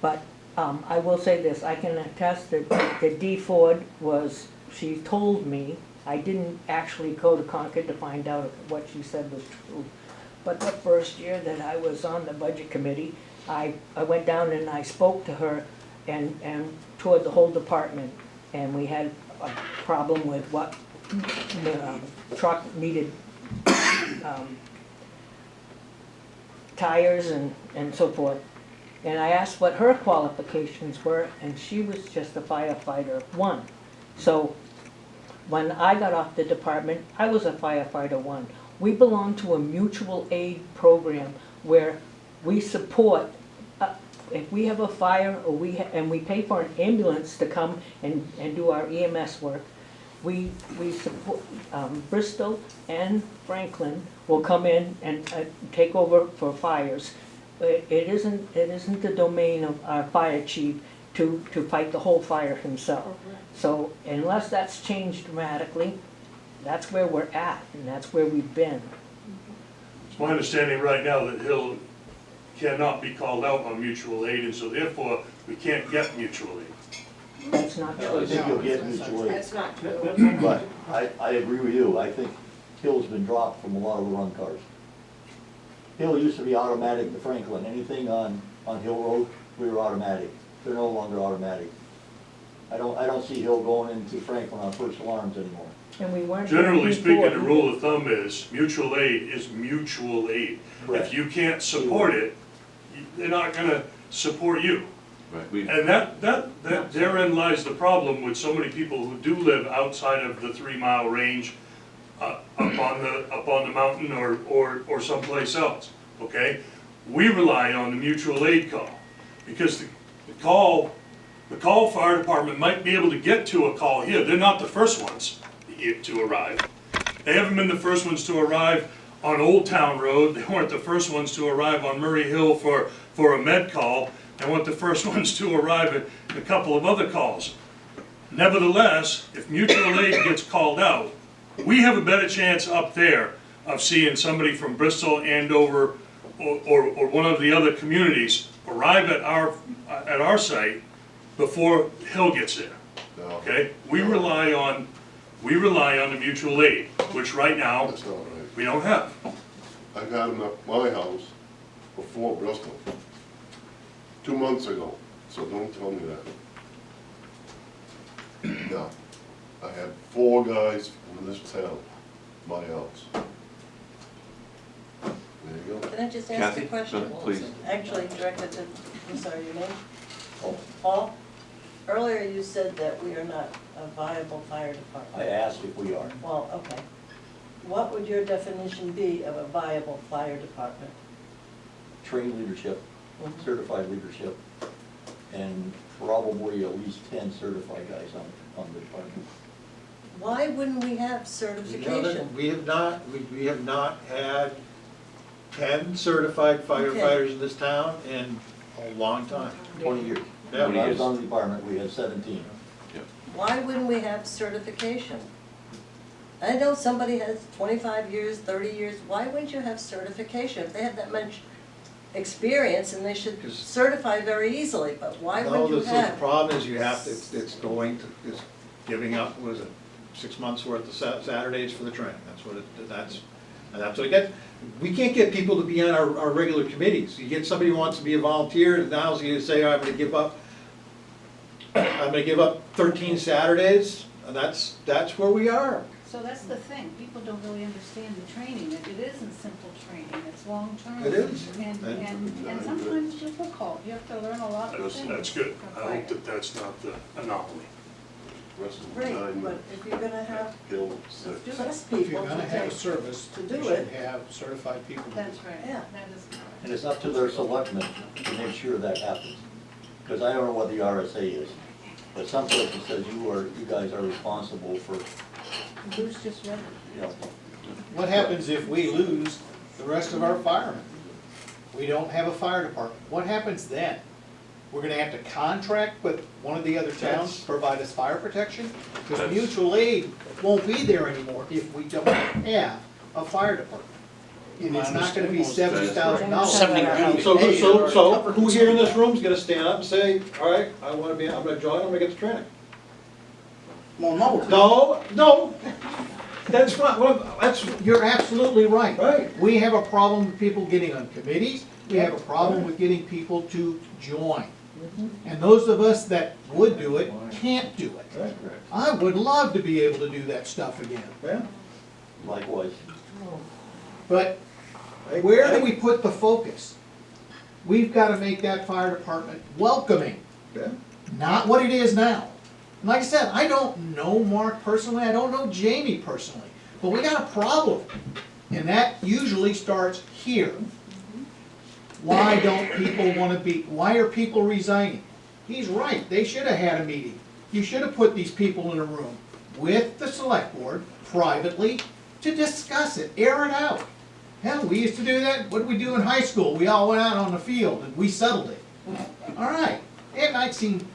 But I will say this, I can attest that Dee Ford was, she told me, I didn't actually go to Concord to find out if what she said was true. But the first year that I was on the budget committee, I went down and I spoke to her and toured the whole department. And we had a problem with what the truck needed, tires and so forth. And I asked what her qualifications were, and she was just a firefighter one. So when I got off the department, I was a firefighter one. We belong to a mutual aid program where we support, if we have a fire or and we pay for an ambulance to come and do our EMS work, we support, Bristol and Franklin will come in and take over for fires. It isn't the domain of our fire chief to fight the whole fire himself. So unless that's changed dramatically, that's where we're at, and that's where we've been. It's my understanding right now that Hill cannot be called out on mutual aid, and so therefore we can't get mutual aid. That's not I true. think you'll get mutual aid. That's not true. But I agree with you. I think Hill's been dropped from a lot of the run cars. Hill used to be automatic to Franklin. Anything on Hill Road, we were automatic. They're no longer automatic. I don't see Hill going into Franklin on first alarms anymore. And we weren't. Generally speaking, the rule of thumb is mutual aid is mutual aid. Correct. If you can't support it, they're not gonna support you. Right. And that therein lies the problem with so many people who do live outside of the 3-mile range, up on the mountain or someplace else, okay? We rely on the mutual aid call, because the call fire department might be able to get to a call here. They're not the first ones to arrive. They haven't been the first ones to arrive on Old Town Road. They weren't the first ones to arrive on Murray Hill for a med call. They weren't the first ones to arrive at a couple of other calls. Nevertheless, if mutual aid gets called out, we have a better chance up there of seeing somebody from Bristol, Andover, or one of the other communities arrive at our site before Hill gets there. Okay? We rely on the mutual aid, which right now That's not right. we don't have. I got them at my house before Bristol, 2 months ago, so don't tell me that. Now, I had 4 guys from this town, my house. There you go. Can I just ask Kathy? a question? Go, please. Actually directed to, I'm sorry, your name? Oh, Paul? Earlier you said that we are not a viable fire department. I asked if we are. Well, okay. What would your definition be of a viable fire department? Trained leadership, certified leadership, and probably at least 10 certified guys on the department. Why wouldn't we have certification? We have not had 10 certified firefighters in this town in a long time. 20 years. Yeah. When I was on the department, we had 17. Why wouldn't we have certification? I know somebody has 25 years, 30 years, why wouldn't you have certification? If they have that much experience, and they should 'Cause- certify very easily, but why No, wouldn't you the have? problem is you have to, it's giving up, what is it, 6 months worth of Saturdays for the training. That's what it gets. We can't get people to be on our regular committees. You get somebody who wants to be a volunteer, and now you say, I'm gonna give up 13 Saturdays, and that's where we are. So that's the thing, people don't really understand the training, that it isn't simple training, it's long-term. It is. And sometimes difficult, you have to learn a lot of things. That's good. for I fire. hope that's not the anomaly. Rest of the Great, time, but if you're gonna have Hill 6. less If you're people gonna to have a take, service, to you do should it. have certified people. to do That's it. right, Yeah. that is. And it's up to their selectmen to make sure that happens. Because I don't know what the RSA is, but some places says you guys are responsible for, Bruce just read it. you know, What happens if we lose the rest of our firemen? We don't have a fire department. What happens then? We're gonna have to contract with one of the other towns to provide us fire protection? Because That's- mutual aid won't be there anymore if we don't have a fire department. and it's not gonna be $70,000. So who here in this room is gonna stand up and say, all right, I'm gonna join, I'm gonna get the training? Well, no. No, that's not, that's, You're absolutely right. Right. We have a problem with people getting on committees, we have a problem with getting people to join. And those of us that would do it, can't do it. right, I would love to be able to do that stuff again, yeah. Likewise. but where do we put the focus? We've gotta make that fire department welcoming, Yeah. not what it is now. And like I said, I don't know Mark personally, I don't know Jamie personally, but we got a problem. And that usually starts here. Why don't people wanna be, why are people resigning? He's right, they should have had a meeting. You should have put these people in a room with the select board privately to discuss it, air it out. Hell, we used to do that, what did we do in high school? We all went out on the field and we settled it. All right, it might seem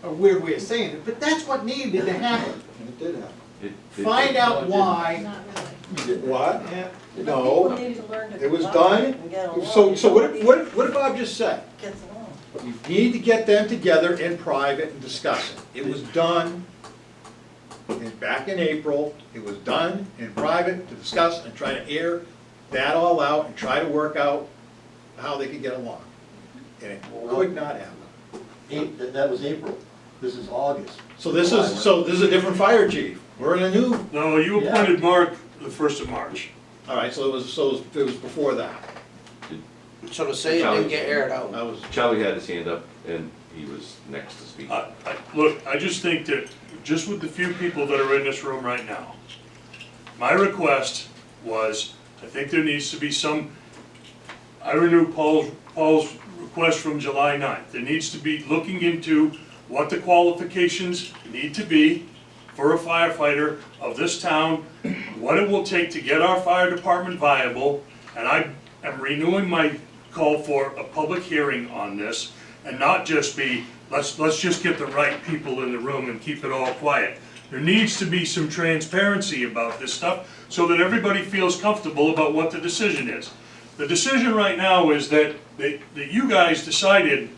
a weird way of saying it, but that's what needed to happen. And it did happen. Find out why. Not really. What? Yeah. People No, need to learn to it was collaborate done. and get along. So what did Bob just say? Gets along. You need to get them together in private and discuss it. It was done back in April. It was done in private to discuss and try to air that all out and try to work out how they could get along. And it could not happen. That was April. This is August. So this is a different fire chief. We're in a new, No, you appointed Mark the 1st of March. all right, so it was before that. So to say it didn't get aired out. That was, Charlie had his hand up and he was next to speak. Look, I just think that, just with the few people that are in this room right now, my request was, I think there needs to be some, I renew Paul's request from July 9th. There needs to be looking into what the qualifications need to be for a firefighter of this town, what it will take to get our fire department viable, and I am renewing my call for a public hearing on this, and not just be, let's just get the right people in the room and keep it all quiet. There needs to be some transparency about this stuff so that everybody feels comfortable about what the decision is. The decision right now is that you guys decided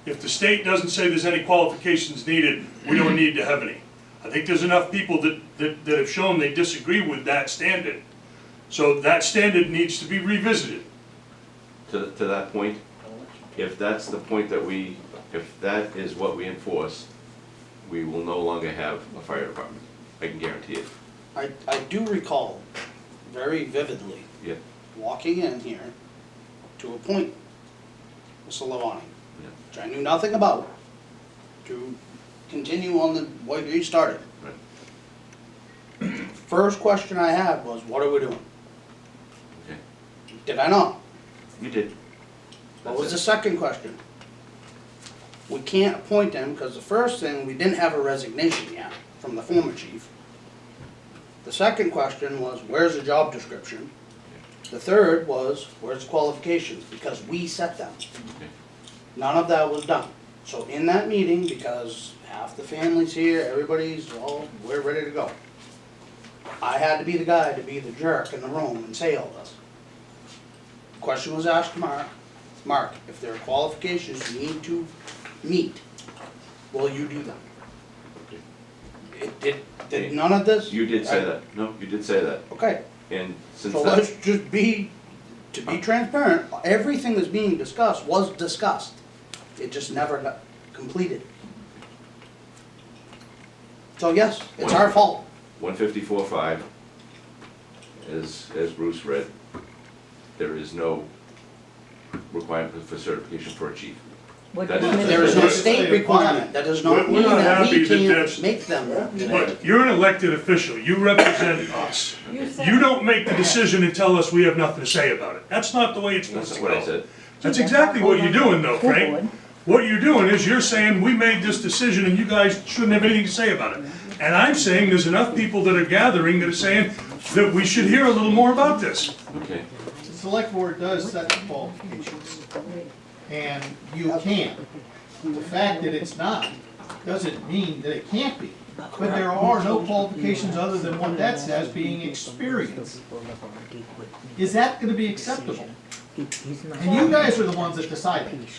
if the state doesn't say there's any qualifications needed, we don't need to have any. I think there's enough people that have shown they disagree with that standard. So that standard needs to be revisited. To that point, if that's the point that if that is what we enforce, we will no longer have a fire department. I can guarantee it. I do recall very vividly Yeah, walking in here to appoint Mr. Levani, yeah, which I knew nothing about, to continue on the what you started. right. First question I had was, what are we doing? Okay. Did I not? You did. What was the That's it. second question? We can't appoint him, because the first thing, we didn't have a resignation yet from the former chief. The second question was, where's the job description? The third was, where's the qualifications? Because we set them. Okay. None of that was done. So in that meeting, because half the family's here, everybody's all, we're ready to go. I had to be the guy to be the jerk in the room and say all this. Question was asked to Mark, if there are qualifications you need to meet, will you do them? Okay. Did none of this? You did say that. No, you did say that. Okay, And since so that, let's just be transparent, everything that's being discussed was discussed. It just never got completed. So yes, it's our fault. 154.5, as Bruce read, there is no requirement for certification for a chief. What That does is- There is no Mr. state requirement, that does not We're mean not that happy we that can't that's- make them. But you're an elected official, you represent us. You said. You don't make the decision and tell us we have nothing to say about it. That's not the way it's supposed That's to what I go. said. That's exactly what you're doing though, School Frank. board. What you're doing is you're saying, we made this decision and you guys shouldn't have anything to say about it. And I'm saying there's enough people that are gathering that are saying that we should hear a little more about this. Okay. The select board does set the qualifications, and you can. The fact that it's not, doesn't mean that it can't be. but there are no qualifications other than what that says, being experienced. Is that gonna be acceptable? And you guys are the ones that decide it.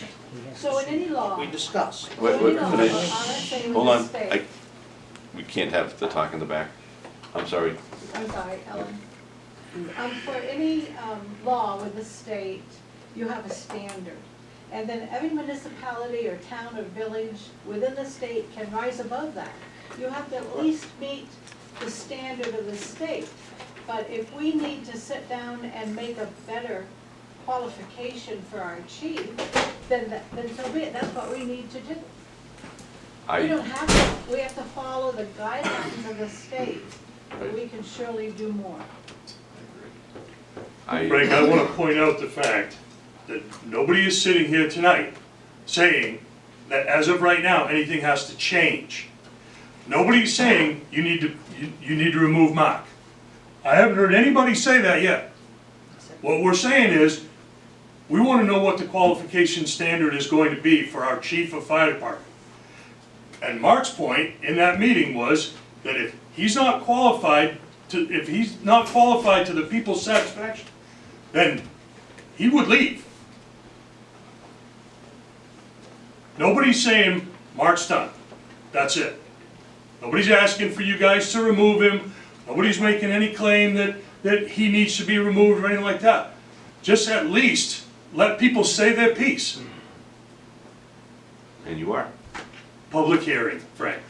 So in any law, We discussed. so Wait, in wait, any law, can I- RSA Hold with on, the state. we can't have the talk in the back. I'm sorry. I'm sorry, Ellen. For any law with the state, you have a standard. And then every municipality or town or village within the state can rise above that. You have to at least meet the standard of the state. But if we need to sit down and make a better qualification for our chief, then so be it, that's what we need to do. We don't have to, we have to follow the guidelines of the state, but we can surely do more. Frank, I want to point out the fact that nobody is sitting here tonight saying that as of right now, anything has to change. Nobody's saying you need to remove Mark. I haven't heard anybody say that yet. What we're saying is, we want to know what the qualification standard is going to be for our chief of fire department. And Mark's point in that meeting was that if he's not qualified to the people's satisfaction, then he would leave. Nobody's saying Mark's done. That's it. Nobody's asking for you guys to remove him. Nobody's making any claim that he needs to be removed or anything like that. Just at least let people say their piece. And you are. Public hearing, Frank.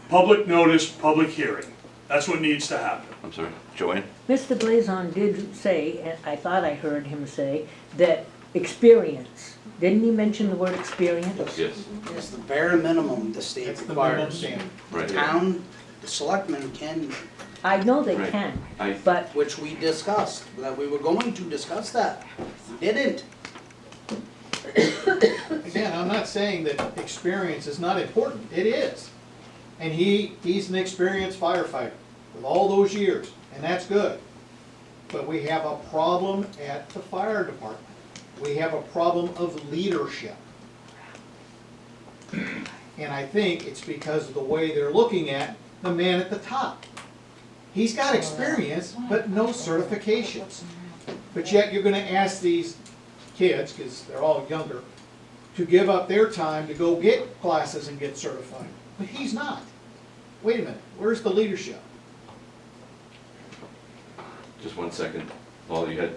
Public notice, public hearing. That's what needs to happen. I'm sorry, Joanne? Mr. Blazon did say, and I thought I heard him say, that experience. Didn't he mention the word experience? Yes, It's the bare minimum the state That's the minimum requires. standard. right. Town, the selectmen can, I know they Right. can, I, but which we discussed, that we were going to discuss that. We didn't. Again, I'm not saying that experience is not important, it is. And he's an experienced firefighter with all those years, and that's good. But we have a problem at the fire department. We have a problem of leadership. And I think it's because of the way they're looking at the man at the top. He's got experience, but no certifications. But yet you're gonna ask these kids, because they're all younger, to give up their time to go get classes and get certified. But he's not. Wait a minute, where's the leadership? just 1 second. Paul, you had